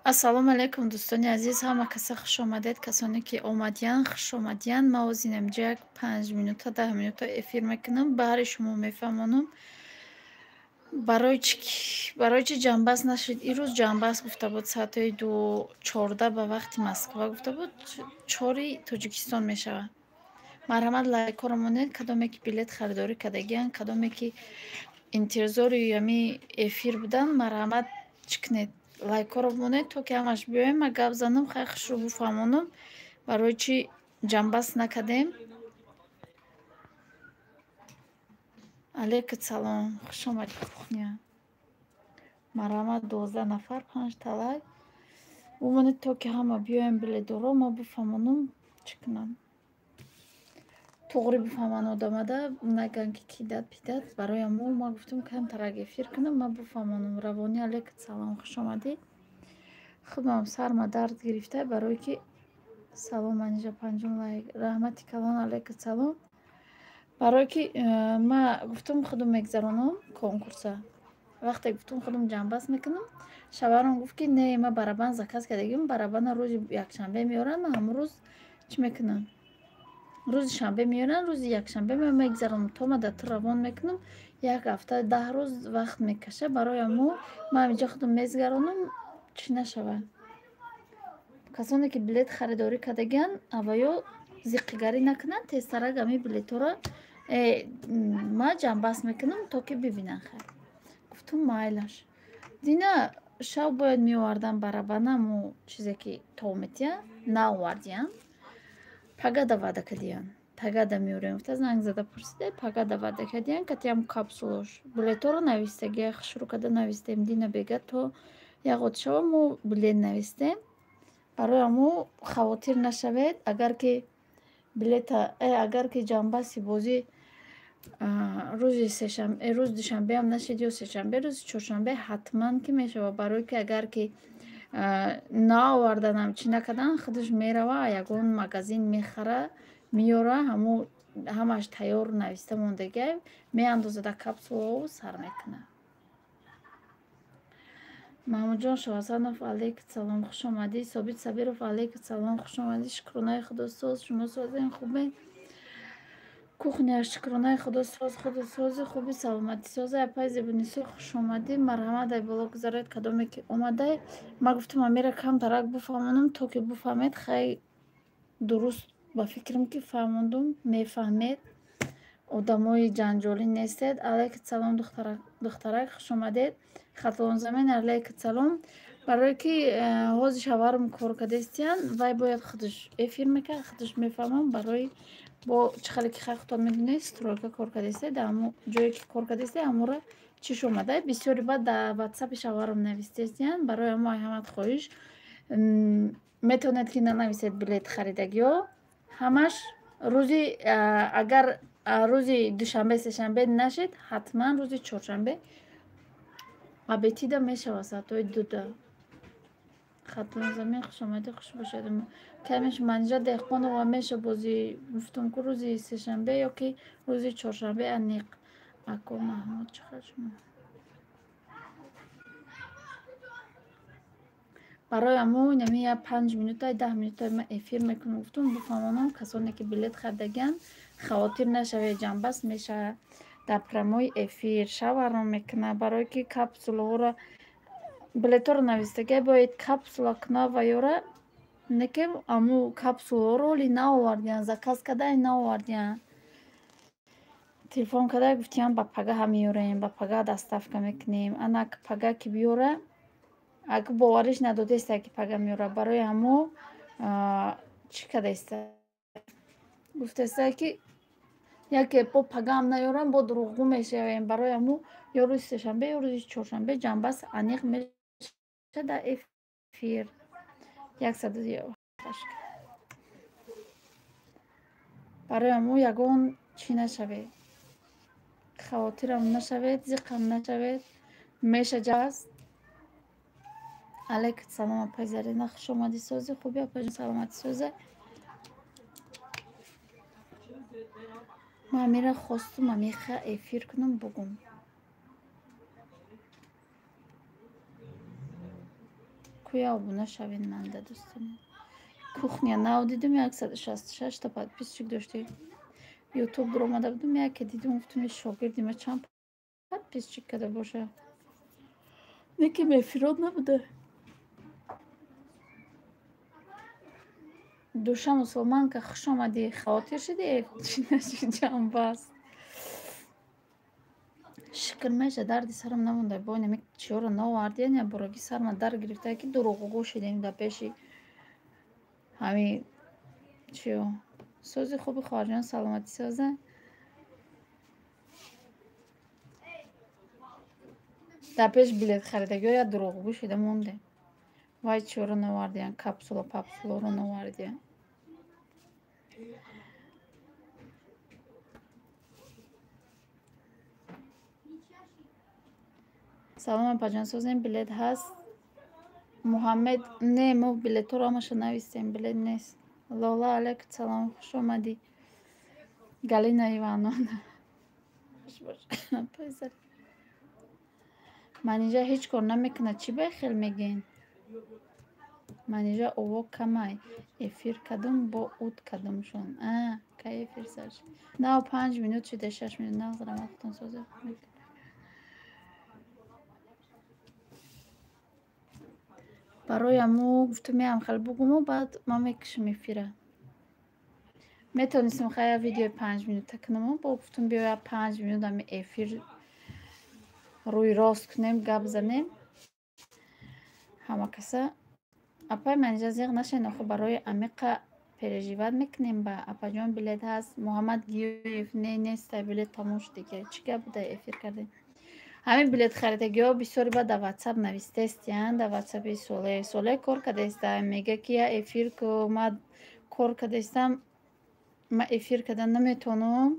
Ассалому алайкум, дӯстони азиз, ҳама каса хуш омадед. Касоне ки омадиян, хуш омадиян. Ман озин инҷа як 5 минута 10 минута эфир мекунам. Баҳри шумо мефаҳмонам. Барои чӣ ҷанбаз нашид? Ирӯз ҷанбаз гуфта буд соати 2:14 ба вақти Москва гуфта буд 4 Тоҷикистон мешавад. Марҳамат лайкҳоро монед, кадоме ки билет харидорӣ кардагиян, кадоме ки интизори ями эфир будан, марҳамат чикнед. Лайкҳоро монед, то ки ҳамаш биёем, ман гап занам, хай хушро бифаҳмонам, барои чӣ ҷанбаз накардем. Алейкум салом, хуш омадед кухня. Марҳамат 12 нафар, 5 та лайк. Бимонед, то ки ҳама биёем билетдоро, ман бифаҳмонам чӣ кунам. Туғри бифаҳман одамада, наган ки кидат пидат. Барои мо ман гуфтам камтарак эфир кунам, ман бифаҳмонам. Равонӣ алейкум салом, хуш омадед. Худам сарма дард гирифта, барое ки салом манижа панҷум лайк. Раҳмати калон алейкум салом. Барое ки ман гуфтам худам мегзаронам конкурса. Вақте гуфтам худам ҷанбаз мекунам, шавҳарам гуфт ки не, ман барабан заказ кардагим, барабана рӯзи якшанбе меорам, ман ҳамрӯз чӣ мекунам? Рӯзи шанбе меорам, рӯзи якшанбе ман мегзаронам. То ман дар ту равон мекунам, як ҳафта 10 рӯз вақт мекаша. Барои мо ман инҷа худам мезгаронам, чӣ нашавад. Касоне ки билет харидорӣ кардагиян, аввало зиққигарӣ накунанд, тезтарак ҳами билетҳоро ман ҷанбаз мекунам, то ки бибинанд. Хай гуфтам майлаш. Дина шав бояд меовардан барабана мо чизе ки тометия наовардиян. Пагада ваъда кардиян. Пагада меорем. Гуфта занг зада пурсиде, пагада ваъда кардиян, катиам капсулаш. Билетҳоро навистаги, шурӯъ карда навистем. Дина бега то ягод шава мо билет навистем. Барои мо хавотир нашавед, агар ки билета агар ки ҷанбази бозӣ рӯзи сешанбе, рӯз душанбе ам нашид ё сешанбе, рӯзи чоршанбе ҳатман ки мешавад. Барое ки агар ки наоварданам, чӣ накардан, худаш мерава, ягон магазин мехара, меора, ҳамаш тайёр нависта мондагӣ, меандозад дар капсулаҳо, сар мекунад. Маҳмудҷон Шоҳасанов алейкум салом, хуш омадед. Собит Сабиров алейкум салом, хуш омадед. Шукронаи худосоз, шумо созен хубе? Кухня шукронаи худосоз, худосози хуби саломатисоз, апай Зебунисо хуш омадед. Марҳамат дар боло гузаред, кадоме ки омадаед. Ман гуфтам амира камтарак бифаҳмонам, то ки бифаҳмед. Хай дуруст ба фикрам ки фаҳмондум, мефаҳмед. Одамои ҷанҷолӣ нестед. Алейкум салом духтарак, хуш омадед. Хатлонзамин алейкум салом. Барое ки ҳози шавҳарам кор кардестиян, вай бояд худаш эфир мекард, худаш мефаҳмам. Барои бо чӣ хеле ки хай худтон медонед, стройка кор кардестед, дар ҳамо ҷое ки кор кардестед, ҳамора чиш омада. Бисёри баъд дар ватсапи шавҳарам навистестиян. Барои ҳамо ҳамат хоҳиш, метавонед ки нанависед билет харидагиҳо. Ҳамаш рӯзи агар рӯзи душанбе, сешанбе нашид, ҳатман рӯзи чоршанбе абетида мешавад соатҳои 2. Хатлонзамин хуш омадед, хуш бошед. Камеш манижа Деҳқонова меша бозӣ гуфтум ки рӯзи сешанбе ё ки рӯзи чоршанбе аниқ. Ако Маҳмуд чиқар шумо. барои мо нами я 5 минута 10 минута ман эфир мекунам. Гуфтум бифаҳмонам касоне ки билет харидагиян, хавотир нашавед, ҷанбаз мешавад. Дар прямои эфир шаварам мекунад, барое ки капсулаҳоро билетҳоро навистаги бояд капсула кунад ва ёра неке аму капсулаҳоро оли наовардиян, заказ кардаи наовардиян. Телефон карда гуфтиян ба пагаҳа меорем, ба пагаҳа доставка мекунем. Ана пага ки биёра, агар бовариш надодеста ки пага меора, барои ҳамо чӣ кардаиста? Гуфтаиста ки яке бо пагаам наёрам, бо дурӯғгӯ мешавем. Барои ҳамо ё рӯзи сешанбе ё рӯзи чоршанбе ҷанбаз аниқ мешавад дар эфир. 108. барои ҳамо ягон чӣ нашавед, хавотирам нашавед, зиқам нашавед, меша ҷаз. Алейкум салом апай Зарина, хуш омадӣ. Сози хуби апайҷон, саломатӣ соза. ман амира хостум амиха эфир кунам бугум. кӯя обуна шавед манда дӯстони кухня нав дидум 166 та подписчик дошти ютуб дуромада будум яке дидум гуфтум шогирди ма чанд подписчик када боша неки мефирод набуда душа мусулманка хуш омадӣ хавотир шидӣ чӣ наши ҷанбаст шикр меша дарди сарам намонда бо нами чиёро навардиян я бороги сарма дар гирифта ки дуруғугӯ шидем да пеши ҳами чиё сози хуби хоҳарҷон саломатӣ соза дар пеш билет харидагиҳо я дуруғугӯ шида мондем вай чиёро навардиян капсула папсуларо навардиян салом апаҷон созем билет ҳаст муҳаммед не мо билетҳоро ҳамаша навистем билет нест лола алайкум салом хуш омадӣ галина ивановна манижа ҳеҷ кор намекунад чӣ бехел мегӯен манижа ово камай эфир кадум бо уд кадумшон кай эфир сар 95 минут шуда 6 минут нағзарам вақтон соза бароям гуфтум меам хел бугуму баъд ма мекушам эфира метавонистим хая видеои 5 минута кунаму бо гуфтум биёя 5 минут ами эфир рӯи рост кунем гап занем ҳама каса апай манижа зиқ нашен охи барои амиқа переживат мекунем ба апаҷон билет ҳаст муҳаммад гиёев не нестай билет тамом шуд дига чӣ гап буда эфир кардем ҳамин билет харидагиҳо бисёри ба дар ватсап навистестиян дар ватсапи соле кор кадаистам мега ки я эфир ку ма кор кадаистам ма эфир када наметавонам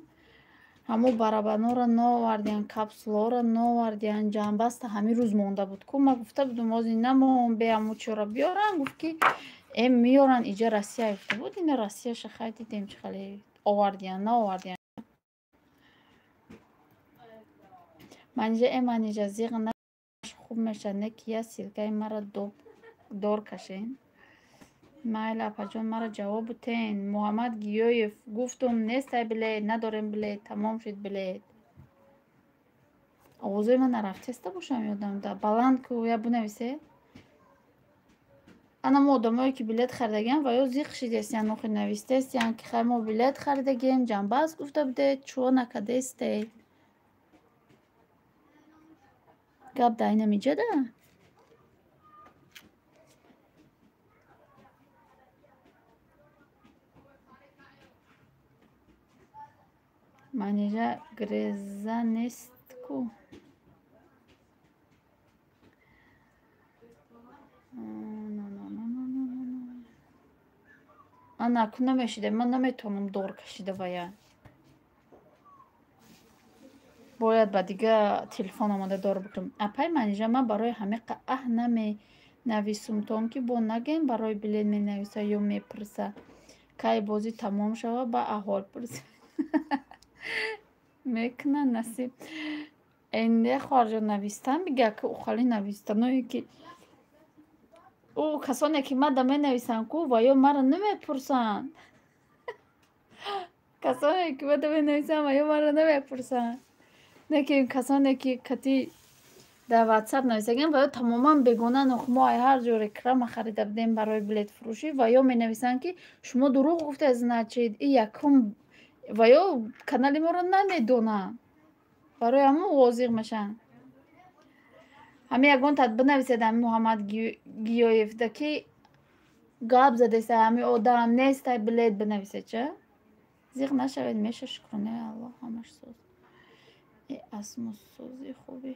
ҳамо барабаноро навардиян капсуларо навардиян ҷанбаста ҳамин рӯз монда буд ку ма гуфта будум озин намон беаму чора биёран гуфт ки меёран иҷа россия гуфта буд ина россия шахай дидем чӣ хеле овардиян наовардиян манижа манижа зиқ наш хуб мешад не ки я силкаи мара дор кашен майли апаҷон мара ҷавоб бутен муҳаммад гиёев гуфтум нестай билет надорем билет тамом шуд билет овозои ман нарафтеста бошам ёдам да баланд ку я бинависе ана мо одамое ки билет харидагиям ва ё зиқ шидестиян охи навистестиян ки хай мо билет харидагием ҷанбаст гуфта будед чуо накадестед гап да инамиҷада манижа греза нест ку ана ку намешида ман наметавонам дор кашида вая бояд ба дига телефон омада дор бикунам апай манижа ман барои ҳамиқа наменависум тон ки бо нагем барои билет менависа ё мепурса кай бозӣ тамом шава ба аҳвол пурса мекунад насиб энде хоҳарҷон навистан бига ки ухали навистаное ки касоне ки мада менависанд ку ва ё мара намепурсанд касоне ки мада менависанд ва ё мара намепурсанд не ки касоне ки кати дар ватсап нависагиам ва ё тамоман бегона мо ҳар ҷо реклама харида будем барои билетфурӯшӣ ва ё менависанд ки шумо дурӯғ гуфтед значит и якум ва ё канали моро намедонанд барои ҳамон возиқ мешаванд ҳами ягон тад бинависед ҳами муҳаммад гиёевда ки гап задеста ҳами одам нестай билет бинависед ча зиқ нашавед меша шукрона аллоҳ ҳамаш соз асмусози хубӣ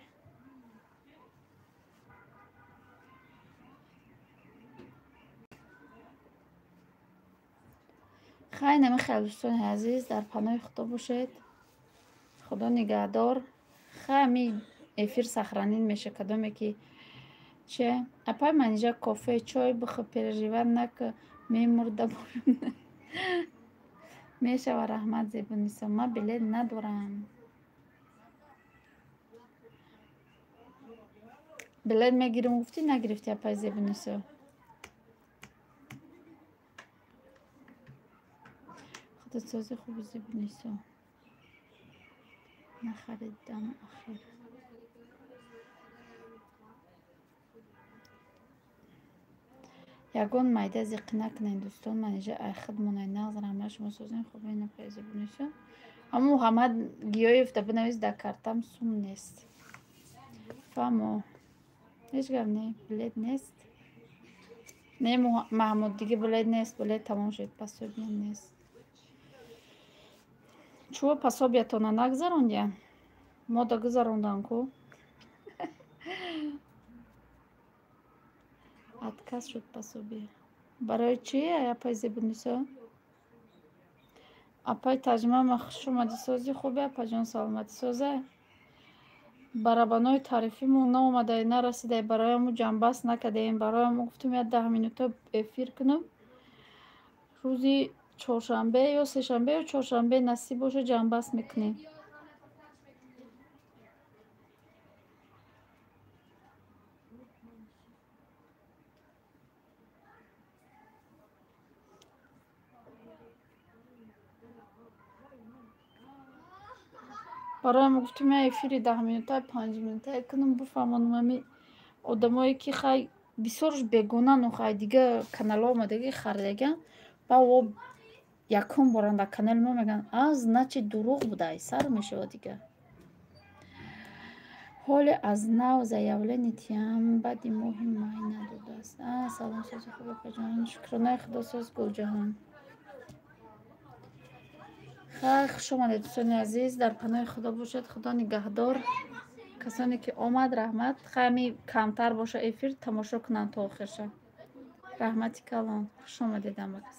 хай нами хелдӯстони азиз дар паноҳи худо бошед худо нигаҳдор хами эфир сахранин меша кадоме ки че апай манижа кофе чой бихӯ переживат наку мемурда мешава раҳмат зебуниса ма билет надорам بلد میگیرم گفتی نگرفتی اپای زبونیسو خودت سازی خوب زبونیسو نخریدم آخر ягон майда зиқина кунен дӯстон ман инҷа айхидмонай нағзарам ма шумо созин хуб ин апай зебунисо аммо ҳамад гиёев да бинавис да картам сум нест фамо ҳеҷ гап не билет нест не маҳмуд диги билет нест билет тамом шуд пособия нест чӯ пособиятона нагзарондия мо да гузарондан ку отказ шуд пособия барои чӣ апай зебунисо апай таҷмама хуш омадӣ сози хуби апаҷон саломатӣ соза барабанои тарифимон наомадай нарасидай барояму ҷамъбаст накардаем барояму гуфтум я 10 минута эфир кунам рӯзи чоршанбе ё сешанбе ё чоршанбе насиб боша ҷамъбаст мекунем барояму гуфтум я эфири 10 минута 5 минута кунам буфаҳмонам ами одамое ки хай бисёрш бегонану хай дига каналҳо омадаги хардаган ба якум боранда канали мо меган значи дурӯғ будай сар мешавад дига ҳоле аз нав заявлени тиам баъди моҳи май надодааст салом сози хуб апаҷон шукронаи худосоз гулҷаҳон хай хуш омадед дӯстони азиз дар паноҳи худо бошед худо нигаҳдор касоне ки омад раҳмат хами камтар боша эфир тамошо кунанд то охирша раҳмати калон хуш омадед ҳама кас